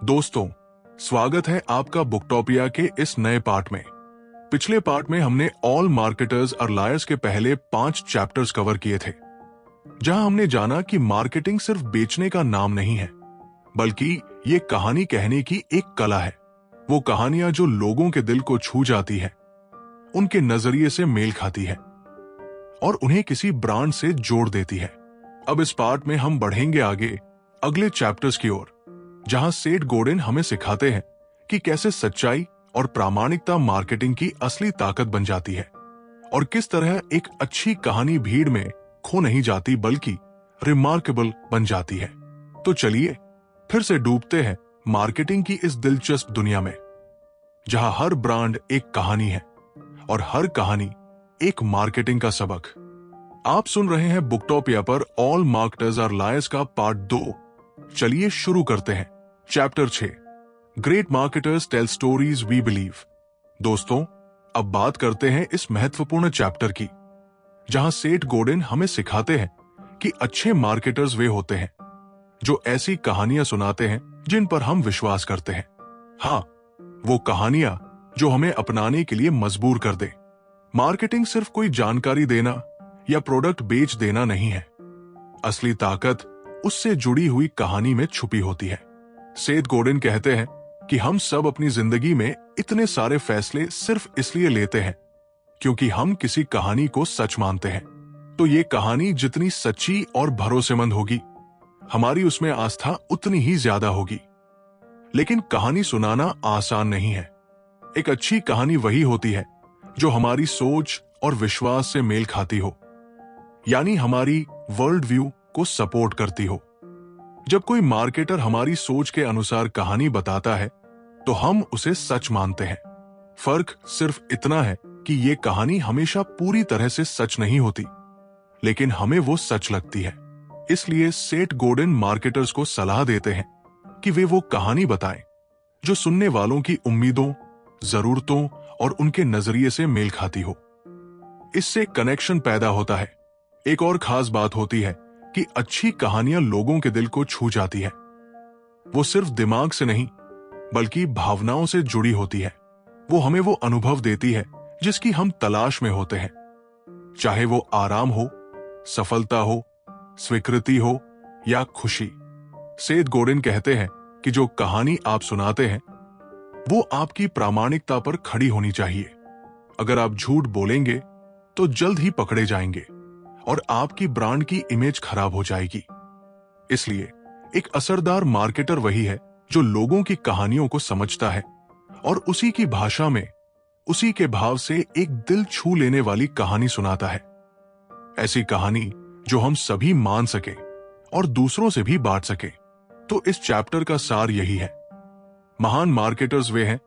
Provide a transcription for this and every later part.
दोस्तों, स्वागत है आपका बुकटोपिया के इस नए पार्ट में। पिछले पार्ट में हमने ऑल मार्केटर्स और लायर्स के पहले 5 चैप्टर्स कवर किए थे, जहां हमने जाना कि मार्केटिंग सिर्फ बेचने का नाम नहीं है, बल्कि ये कहानी कहने की एक कला है। वो कहानियां जो लोगों के दिल को छू जाती है, उनके नजरिए से मेल खाती है और उन्हें किसी ब्रांड से जोड़ देती है। अब इस पार्ट में हम बढ़ेंगे आगे अगले चैप्टर्स की ओर, जहां सेठ गोडेन हमें सिखाते हैं कि कैसे सच्चाई और प्रामाणिकता मार्केटिंग की असली ताकत बन जाती है और किस तरह एक अच्छी कहानी भीड़ में खो नहीं जाती बल्कि रिमार्केबल बन जाती है। तो चलिए फिर से डूबते हैं मार्केटिंग की इस दिलचस्प दुनिया में, जहां हर ब्रांड एक कहानी है और हर कहानी एक मार्केटिंग का सबक। आप सुन रहे हैं बुकटोपिया पर ऑल मार्केटर्स आर लायर्स का पार्ट 2। चलिए शुरू करते हैं। Chapter 6, great marketers tell stories we believe. दोस्तों, अब बात करते हैं इस महत्वपूर्ण चैप्टर की, जहां सेठ गोडेन हमें सिखाते हैं कि अच्छे मार्केटर्स वे होते हैं जो ऐसी कहानियां सुनाते हैं जिन पर हम विश्वास करते हैं। हाँ, वो कहानियां जो हमें अपनाने के लिए मजबूर कर दे। मार्केटिंग सिर्फ कोई जानकारी देना या प्रोडक्ट बेच देना नहीं है। असली ताकत उससे जुड़ी हुई कहानी में छुपी होती है। सेठ गोडेन कहते हैं कि हम सब अपनी जिंदगी में इतने सारे फैसले सिर्फ इसलिए लेते हैं क्योंकि हम किसी कहानी को सच मानते हैं। तो ये कहानी जितनी सच्ची और भरोसेमंद होगी, हमारी उसमें आस्था उतनी ही ज्यादा होगी। लेकिन कहानी सुनाना आसान नहीं है। एक अच्छी कहानी वही होती है जो हमारी सोच और विश्वास से मेल खाती हो, यानी हमारी वर्ल्ड व्यू को सपोर्ट करती हो। जब कोई मार्केटर हमारी सोच के अनुसार कहानी बताता है तो हम उसे सच मानते हैं। फर्क सिर्फ इतना है कि ये कहानी हमेशा पूरी तरह से सच नहीं होती, लेकिन हमें वो सच लगती है। इसलिए सेठ गोडेन मार्केटर्स को सलाह देते हैं कि वे वो कहानी बताएं जो सुनने वालों की उम्मीदों, जरूरतों और उनके नजरिए से मेल खाती हो। इससे कनेक्शन पैदा होता है। एक और खास बात होती है कि अच्छी कहानियां लोगों के दिल को छू जाती है। वो सिर्फ दिमाग से नहीं बल्कि भावनाओं से जुड़ी होती है। वो हमें वो अनुभव देती है जिसकी हम तलाश में होते हैं, चाहे वो आराम हो, सफलता हो, स्वीकृति हो या खुशी। सेठ गोडेन कहते हैं कि जो कहानी आप सुनाते हैं वो आपकी प्रामाणिकता पर खड़ी होनी चाहिए। अगर आप झूठ बोलेंगे तो जल्द ही पकड़े जाएंगे और आपकी ब्रांड की इमेज खराब हो जाएगी। इसलिए एक असरदार मार्केटर वही है जो लोगों की कहानियों को समझता है और उसी की भाषा में, उसी के भाव से एक दिल छू लेने वाली कहानी सुनाता है। ऐसी कहानी जो हम सभी मान सके और दूसरों से भी बांट सके। तो इस चैप्टर का सार यही है, महान मार्केटर्स वे हैं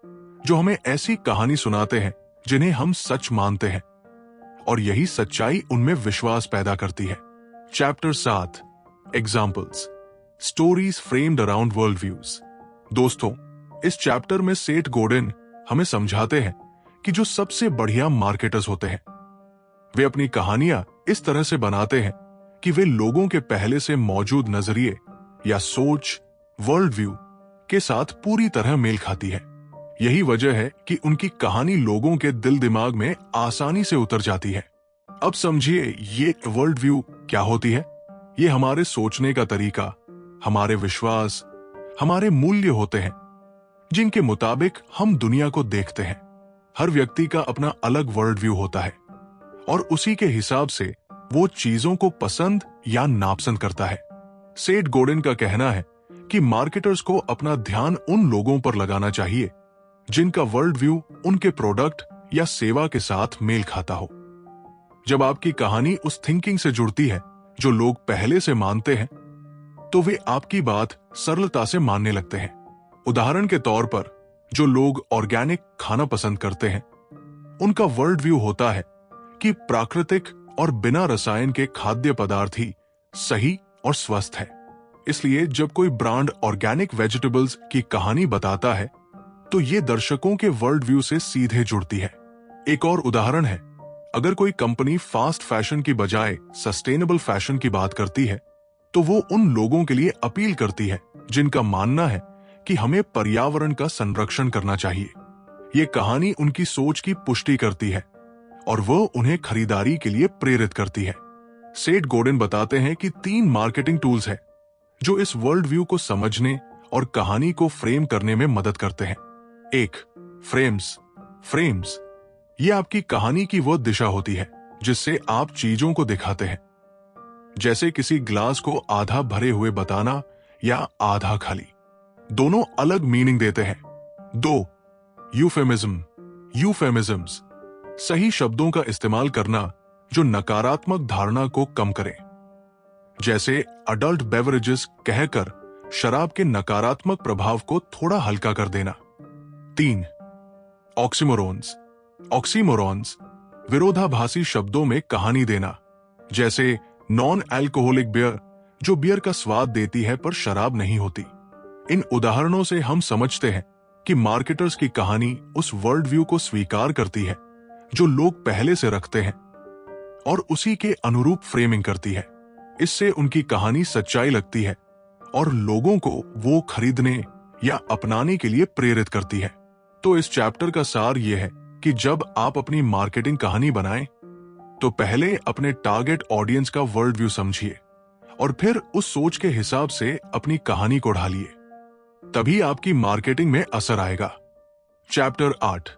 जो हमें ऐसी कहानी सुनाते हैं जिन्हें हम सच मानते हैं और यही सच्चाई उनमें विश्वास पैदा करती है। Chapter 7, examples, stories framed around world views. दोस्तों, इस चैप्टर में सेठ गोडेन हमें समझाते हैं कि जो सबसे बढ़िया मार्केटर्स होते हैं वे अपनी कहानियां इस तरह से बनाते हैं कि वे लोगों के पहले से मौजूद नजरिए या सोच, वर्ल्ड व्यू के साथ पूरी तरह मेल खाती है। यही वजह है कि उनकी कहानी लोगों के दिल दिमाग में आसानी से उतर जाती है। अब समझिए ये वर्ल्ड व्यू क्या होती है। ये हमारे सोचने का तरीका, हमारे विश्वास, हमारे मूल्य होते हैं जिनके मुताबिक हम दुनिया को देखते हैं। हर व्यक्ति का अपना अलग वर्ल्ड व्यू होता है और उसी के हिसाब से वो चीजों को पसंद या नापसंद करता है। सेठ गोडेन का कहना है कि मार्केटर्स को अपना ध्यान उन लोगों पर लगाना चाहिए जिनका वर्ल्ड व्यू उनके प्रोडक्ट या सेवा के साथ मेल खाता हो। जब आपकी कहानी उस थिंकिंग से जुड़ती है जो लोग पहले से मानते हैं, तो वे आपकी बात सरलता से मानने लगते हैं। उदाहरण के तौर पर, जो लोग ऑर्गेनिक खाना पसंद करते हैं, उनका वर्ल्ड व्यू होता है कि प्राकृतिक और बिना रसायन के खाद्य पदार्थ ही सही और स्वस्थ है। इसलिए जब कोई ब्रांड ऑर्गेनिक वेजिटेबल्स की कहानी बताता है तो ये दर्शकों के वर्ल्ड व्यू से सीधे जुड़ती है। एक और उदाहरण है, अगर कोई कंपनी फास्ट फैशन की बजाय सस्टेनेबल फैशन की बात करती है तो वो उन लोगों के लिए अपील करती है जिनका मानना है कि हमें पर्यावरण का संरक्षण करना चाहिए। ये कहानी उनकी सोच की पुष्टि करती है और वो उन्हें खरीदारी के लिए प्रेरित करती है। सेठ गोर्डन बताते हैं कि 3 मार्केटिंग टूल्स हैं जो इस वर्ल्ड व्यू को समझने और कहानी को फ्रेम करने में मदद करते हैं। 1. फ्रेम्स। ये आपकी कहानी की वो दिशा होती है जिससे आप चीजों को दिखाते हैं, जैसे किसी ग्लास को आधा भरे हुए बताना या आधा खाली, दोनों अलग मीनिंग देते हैं। 2. यूफेमिज्म्स, सही शब्दों का इस्तेमाल करना जो नकारात्मक धारणा को कम करें, जैसे अडल्ट बेवरेजेस कहकर शराब के नकारात्मक प्रभाव को थोड़ा हल्का कर देना। 3. ऑक्सीमोरॉन्स, विरोधाभासी शब्दों में कहानी देना, जैसे नॉन अल्कोहलिक बियर जो बियर का स्वाद देती है पर शराब नहीं होती। इन उदाहरणों से हम समझते हैं कि मार्केटर्स की कहानी उस वर्ल्ड व्यू को स्वीकार करती है जो लोग पहले से रखते हैं और उसी के अनुरूप फ्रेमिंग करती है। इससे उनकी कहानी सच्चाई लगती है और लोगों को वो खरीदने या अपनाने के लिए प्रेरित करती है। तो इस चैप्टर का सार यह है कि जब आप अपनी मार्केटिंग कहानी बनाएं तो पहले अपने टारगेट ऑडियंस का वर्ल्ड व्यू समझिए और फिर उस सोच के हिसाब से अपनी कहानी को ढालिए, तभी आपकी मार्केटिंग में असर आएगा। Chapter 8,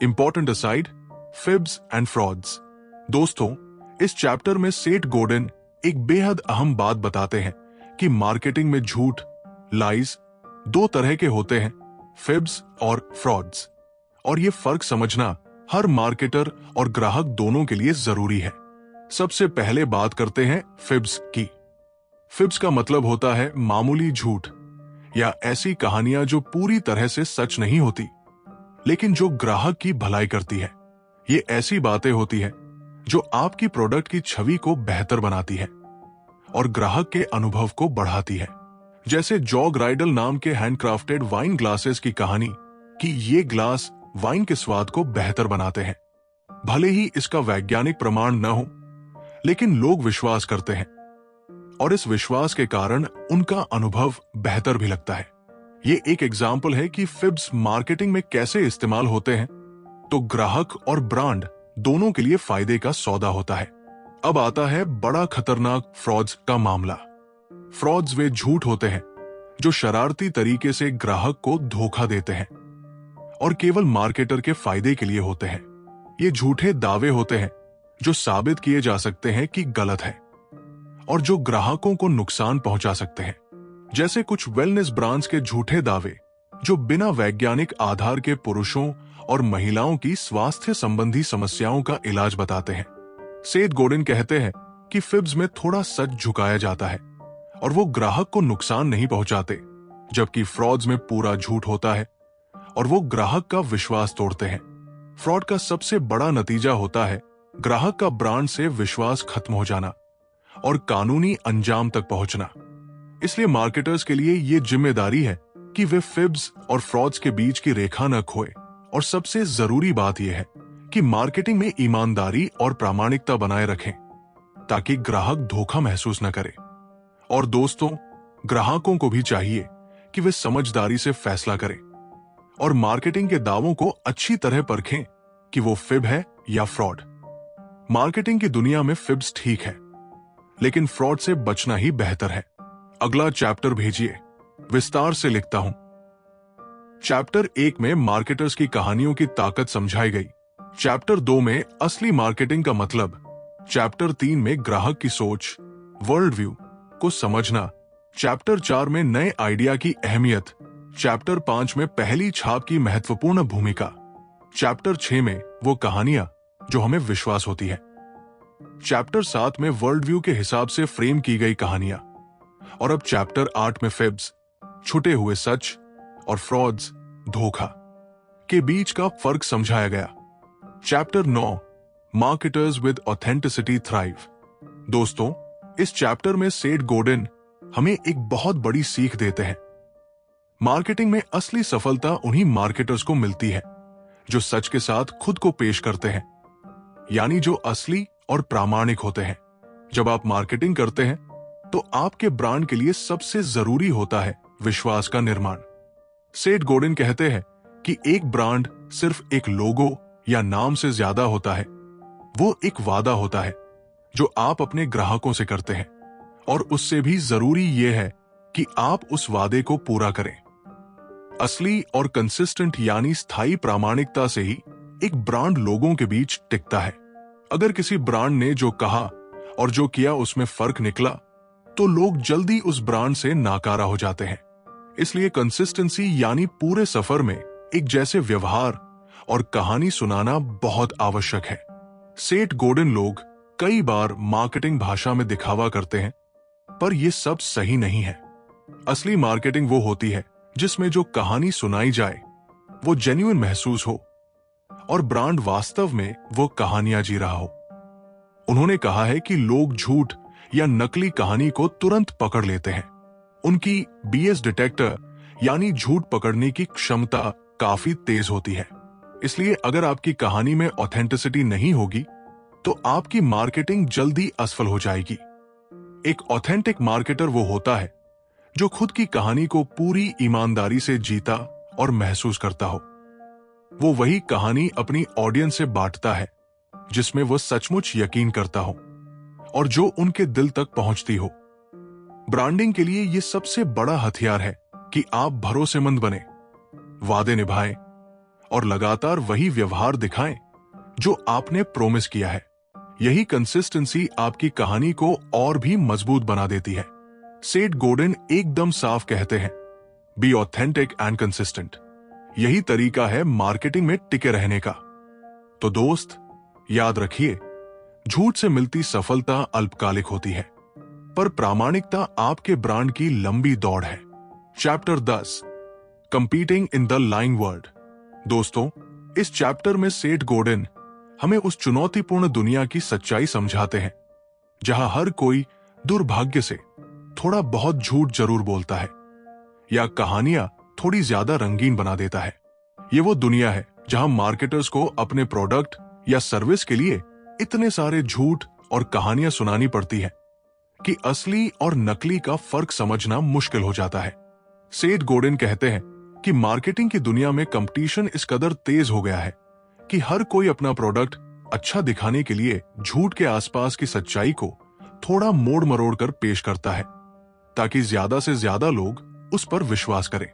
important aside, fibs and frauds. दोस्तों, इस चैप्टर में सेठ गोर्डन एक बेहद अहम बात बताते हैं कि मार्केटिंग में झूठ, लाइज 2 तरह के होते हैं, फिब्स और फ्रॉड्स, और ये फर्क समझना हर मार्केटर और ग्राहक दोनों के लिए जरूरी है। सबसे पहले बात करते हैं फिब्स की। फिब्स का मतलब होता है मामूली झूठ या ऐसी कहानियां जो पूरी तरह से सच नहीं होती लेकिन जो ग्राहक की भलाई करती है। ये ऐसी बातें होती है जो आपकी प्रोडक्ट की छवि को बेहतर बनाती है और ग्राहक के अनुभव को बढ़ाती है। जैसे जॉग राइडल नाम के हैंडक्राफ्टेड वाइन ग्लासेस की कहानी कि ये ग्लास वाइन के स्वाद को बेहतर बनाते हैं। भले ही इसका वैज्ञानिक प्रमाण न हो, लेकिन लोग विश्वास करते हैं और इस विश्वास के कारण उनका अनुभव बेहतर भी लगता है। ये एक एग्जाम्पल है कि फिब्स मार्केटिंग में कैसे इस्तेमाल होते हैं तो ग्राहक और ब्रांड दोनों के लिए फायदे का सौदा होता है। अब आता है बड़ा खतरनाक फ्रॉड्स का मामला। फ्रॉड्स वे झूठ होते हैं जो शरारती तरीके से ग्राहक को धोखा देते हैं और केवल मार्केटर के फायदे के लिए होते हैं। ये झूठे दावे होते हैं जो साबित किए जा सकते हैं कि गलत है और जो ग्राहकों को नुकसान पहुंचा सकते हैं। जैसे कुछ वेलनेस ब्रांड्स के झूठे दावे जो बिना वैज्ञानिक आधार के पुरुषों और महिलाओं की स्वास्थ्य संबंधी समस्याओं का इलाज बताते हैं। सेठ गोर्डन कहते हैं कि फिब्स में थोड़ा सच झुकाया जाता है और वो ग्राहक को नुकसान नहीं पहुंचाते, जबकि फ्रॉड्स में पूरा झूठ होता है और वो ग्राहक का विश्वास तोड़ते हैं। फ्रॉड का सबसे बड़ा नतीजा होता है ग्राहक का ब्रांड से विश्वास खत्म हो जाना और कानूनी अंजाम तक पहुंचना। इसलिए मार्केटर्स के लिए ये जिम्मेदारी है कि वे फिब्स और फ्रॉड्स के बीच की रेखा न खोए और सबसे जरूरी बात यह है कि मार्केटिंग में ईमानदारी और प्रामाणिकता बनाए रखें ताकि ग्राहक धोखा महसूस न करे। और दोस्तों, ग्राहकों को भी चाहिए कि वे समझदारी से फैसला करें और मार्केटिंग के दावों को अच्छी तरह परखें कि वो फिब है या फ्रॉड। मार्केटिंग की दुनिया में फिब्स ठीक है, लेकिन फ्रॉड से बचना ही बेहतर है। अगला चैप्टर भेजिए, विस्तार से लिखता हूं। चैप्टर 1 में मार्केटर्स की कहानियों की ताकत समझाई गई। चैप्टर 2 में असली मार्केटिंग का मतलब। चैप्टर 3 में ग्राहक की सोच, वर्ल्ड व्यू को समझना। चैप्टर 4 में नए आइडिया की अहमियत। चैप्टर 5 में पहली छाप की महत्वपूर्ण भूमिका। चैप्टर 6 में वो कहानियां जो हमें विश्वास होती है। चैप्टर 7 में वर्ल्ड व्यू के हिसाब से फ्रेम की गई कहानियां। और अब चैप्टर 8 में फिब्स, छुटे हुए सच, और फ्रॉड्स, धोखा के बीच का फर्क समझाया गया। Chapter 9, marketers with authenticity thrive. दोस्तों, इस चैप्टर में सेठ गोर्डन हमें एक बहुत बड़ी सीख देते हैं। मार्केटिंग में असली सफलता उन्हीं मार्केटर्स को मिलती है जो सच के साथ खुद को पेश करते हैं, यानी जो असली और प्रामाणिक होते हैं। जब आप मार्केटिंग करते हैं तो आपके ब्रांड के लिए सबसे जरूरी होता है विश्वास का निर्माण। सेठ गोडिन कहते हैं कि एक ब्रांड सिर्फ एक लोगो या नाम से ज्यादा होता है, वो एक वादा होता है जो आप अपने ग्राहकों से करते हैं, और उससे भी जरूरी यह है कि आप उस वादे को पूरा करें। असली और कंसिस्टेंट यानी स्थायी प्रामाणिकता से ही एक ब्रांड लोगों के बीच टिकता है। अगर किसी ब्रांड ने जो कहा और जो किया उसमें फर्क निकला, तो लोग जल्दी उस ब्रांड से नाकारा हो जाते हैं। इसलिए कंसिस्टेंसी यानी पूरे सफर में एक जैसे व्यवहार और कहानी सुनाना बहुत आवश्यक है। सेठ गोडिन लोग कई बार मार्केटिंग भाषा में दिखावा करते हैं, पर यह सब सही नहीं है। असली मार्केटिंग वो होती है जिसमें जो कहानी सुनाई जाए वो जेन्युइन महसूस हो और ब्रांड वास्तव में वो कहानियां जी रहा हो। उन्होंने कहा है कि लोग झूठ या नकली कहानी को तुरंत पकड़ लेते हैं। उनकी बीएस डिटेक्टर यानी झूठ पकड़ने की क्षमता काफी तेज होती है। इसलिए अगर आपकी कहानी में ऑथेंटिसिटी नहीं होगी तो आपकी मार्केटिंग जल्दी असफल हो जाएगी। एक ऑथेंटिक मार्केटर वो होता है जो खुद की कहानी को पूरी ईमानदारी से जीता और महसूस करता हो। वो वही कहानी अपनी ऑडियंस से बांटता है जिसमें वो सचमुच यकीन करता हो और जो उनके दिल तक पहुंचती हो। ब्रांडिंग के लिए यह सबसे बड़ा हथियार है कि आप भरोसेमंद बने, वादे निभाएं और लगातार वही व्यवहार दिखाएं जो आपने प्रॉमिस किया है। यही कंसिस्टेंसी आपकी कहानी को और भी मजबूत बना देती है। सेठ गोडिन एकदम साफ कहते हैं, बी ऑथेंटिक एंड कंसिस्टेंट। यही तरीका है मार्केटिंग में टिके रहने का। तो दोस्त, याद रखिए, झूठ से मिलती सफलता अल्पकालिक होती है, पर प्रामाणिकता आपके ब्रांड की लंबी दौड़ है। Chapter 10, competing in the lying world. दोस्तों, इस चैप्टर में सेठ गोडिन हमें उस चुनौतीपूर्ण दुनिया की सच्चाई समझाते हैं जहां हर कोई दुर्भाग्य से थोड़ा बहुत झूठ जरूर बोलता है या कहानियां थोड़ी ज्यादा रंगीन बना देता है। ये वो दुनिया है जहां मार्केटर्स को अपने प्रोडक्ट या सर्विस के लिए इतने सारे झूठ और कहानियां सुनानी पड़ती है कि असली और नकली का फर्क समझना मुश्किल हो जाता है। सेठ गोडिन कहते हैं कि मार्केटिंग की दुनिया में कंपटीशन इस कदर तेज हो गया है कि हर कोई अपना प्रोडक्ट अच्छा दिखाने के लिए झूठ के आसपास की सच्चाई को थोड़ा मोड़ मरोड़ कर पेश करता है ताकि ज्यादा से ज्यादा लोग उस पर विश्वास करें।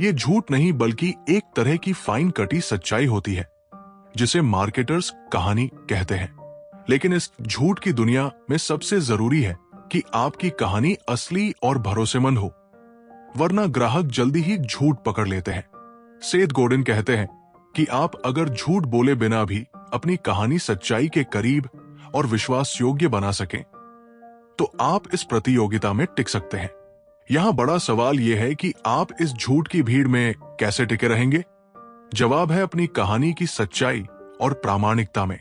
ये झूठ नहीं बल्कि एक तरह की फाइन कटी सच्चाई होती है जिसे मार्केटर्स कहानी कहते हैं। लेकिन इस झूठ की दुनिया में सबसे जरूरी है कि आपकी कहानी असली और भरोसेमंद हो, वरना ग्राहक जल्दी ही झूठ पकड़ लेते हैं। सेठ गोडिन कहते हैं कि आप अगर झूठ बोले बिना भी अपनी कहानी सच्चाई के करीब और विश्वास योग्य बना सकें तो आप इस प्रतियोगिता में टिक सकते हैं। यहां बड़ा सवाल यह है कि आप इस झूठ की भीड़ में कैसे टिके रहेंगे। जवाब है अपनी कहानी की सच्चाई और प्रामाणिकता में।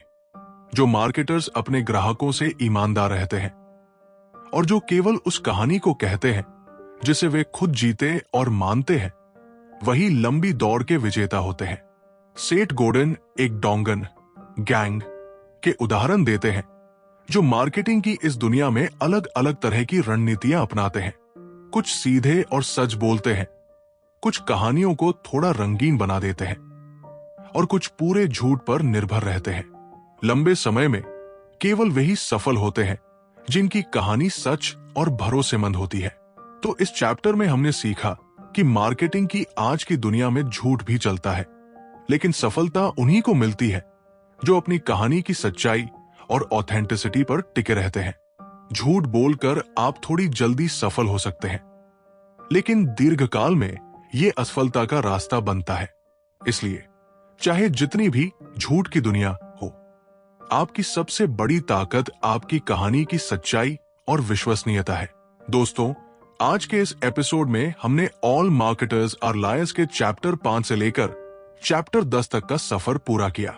जो मार्केटर्स अपने ग्राहकों से ईमानदार रहते हैं और जो केवल उस कहानी को कहते हैं जिसे वे खुद जीते और मानते हैं, वही लंबी दौड़ के विजेता होते हैं। सेठ गोडिन एक डोंगन गैंग के उदाहरण देते हैं जो मार्केटिंग की इस दुनिया में अलग अलग तरह की रणनीतियां अपनाते हैं। कुछ सीधे और सच बोलते हैं, कुछ कहानियों को थोड़ा रंगीन बना देते हैं और कुछ पूरे झूठ पर निर्भर रहते हैं। लंबे समय में केवल वही सफल होते हैं जिनकी कहानी सच और भरोसेमंद होती है। तो इस चैप्टर में हमने सीखा कि मार्केटिंग की आज की दुनिया में झूठ भी चलता है, लेकिन सफलता उन्हीं को मिलती है जो अपनी कहानी की सच्चाई और ऑथेंटिसिटी पर टिके रहते हैं। झूठ बोलकर आप थोड़ी जल्दी सफल हो सकते हैं, लेकिन दीर्घकाल में यह असफलता का रास्ता बनता है। इसलिए चाहे जितनी भी झूठ की दुनिया हो, आपकी सबसे बड़ी ताकत आपकी कहानी की सच्चाई और विश्वसनीयता है। दोस्तों, आज के इस एपिसोड में हमने ऑल मार्केटर्स आर लायर्स के चैप्टर 5 से लेकर चैप्टर 10 तक का सफर पूरा किया।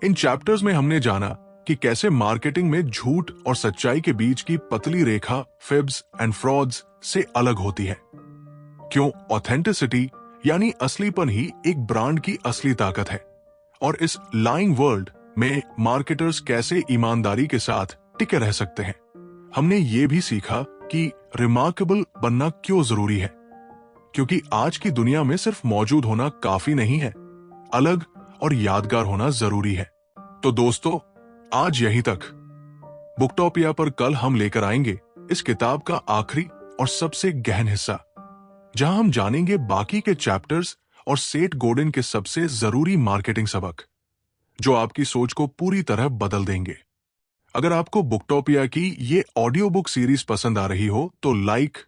इन चैप्टर्स में हमने जाना कि कैसे मार्केटिंग में झूठ और सच्चाई के बीच की पतली रेखा फिब्स एंड फ्रॉड्स से अलग होती है, क्यों ऑथेंटिसिटी यानी असलीपन ही एक ब्रांड की असली ताकत है, और इस लाइंग वर्ल्ड में मार्केटर्स कैसे ईमानदारी के साथ टिके रह सकते हैं। हमने ये भी सीखा कि रिमार्केबल बनना क्यों जरूरी है, क्योंकि आज की दुनिया में सिर्फ मौजूद होना काफी नहीं है, अलग और यादगार होना जरूरी है। तो दोस्तों, आज यहीं तक। बुकटॉपिया पर कल हम लेकर आएंगे इस किताब का आखिरी और सबसे गहन हिस्सा, जहां हम जानेंगे बाकी के चैप्टर्स और सेठ गोर्डन के सबसे जरूरी मार्केटिंग सबक, जो आपकी सोच को पूरी तरह बदल देंगे। अगर आपको बुकटॉपिया की ये ऑडियो बुक सीरीज पसंद आ रही हो तो लाइक,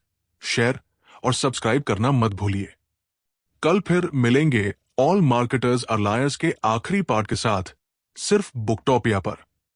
शेयर और सब्सक्राइब करना मत भूलिए। कल फिर मिलेंगे ऑल मार्केटर्स आर लायर्स के आखिरी पार्ट के साथ, सिर्फ बुकटॉपिया पर।